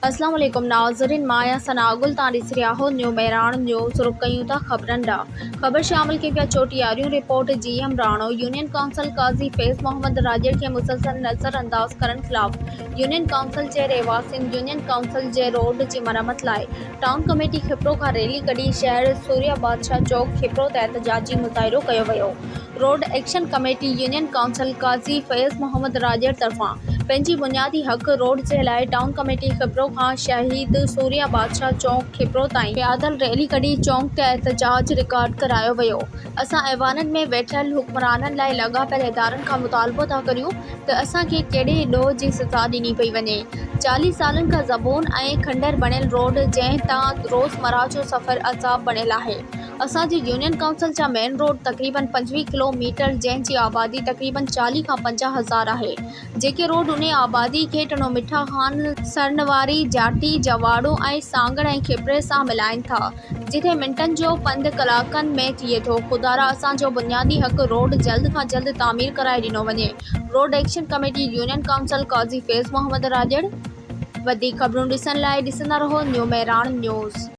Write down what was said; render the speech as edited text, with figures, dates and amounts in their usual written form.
अस्सलाम वालेकुम नाज़रीन, माया सनागुल तारीसरियाहो न्यू मेरान न्यूज़ रुक कयूं था खबरन डा खबर शामिल के पिया चोटियारियों रिपोर्ट GM राणो यूनियन काउंसिल काजी फैज़ मोहम्मद राजड़ के मुसलसल नज़रअंदाज करण खिलाफ यूनियन काउंसिल जे रहवासिन यूनियन काउंसिल जे रोड जी मरम्मत लाए टाउन कमेटी खिपरो का रैली कड़ी शहर सूर्या बादशाह चौक खिपरो ते एहतजाजी मुज़ाहिरो कयो वियो। Road action committee union council Qazi Faiz Mohammad Rajar तरफां पंहिंजी बुनियादी हक़ रोड जे लाइ टाउन कमेटी खिपरो खां शहीद सूर्या बादशाह चौक खिपरो ताईं पैदल रैली कढी चौक ते एहतजाज रिकॉर्ड करायो वियो। असां ऐवाननि में वेठल हुक्मराननि लाइ लाॻापियल इदारनि खां मुतालबो था करियूं त असांखे कहिड़े ॾोह जी सज़ा ॾिनी पई वञे। 40 सालनि खां ज़बून ऐं खंडर बणियल रोड जंहिं तां रोज़मर्रा जो सफ़र अज़ाब बणियल आहे। असांजी यूनियन काउंसिल जा मेन रोड तक़रीबन 25 किलोमीटर जंहिंजी आबादी तक़रीबन 40 खां 50 हज़ार आहे। जेके रोड उन आबादी खे टिनो मिठा खान सरनवारी जाटी जवाड़ो ऐं सांगड़ ऐं खिपरे सां मिलाइनि था, जिथे मिंटनि जो पंधु कलाकनि में थिए थो। खुदारा असांजो बुनियादी हक़ रोड जल्द खां जल्द तामीर कराए ॾिनो वञे। Road action committee union council Qazi Faiz Mohammad Rajar. वधीक ख़बरूं ॾिसण लाइ ॾिसंदा रहो न्यू मेरान न्यूज़।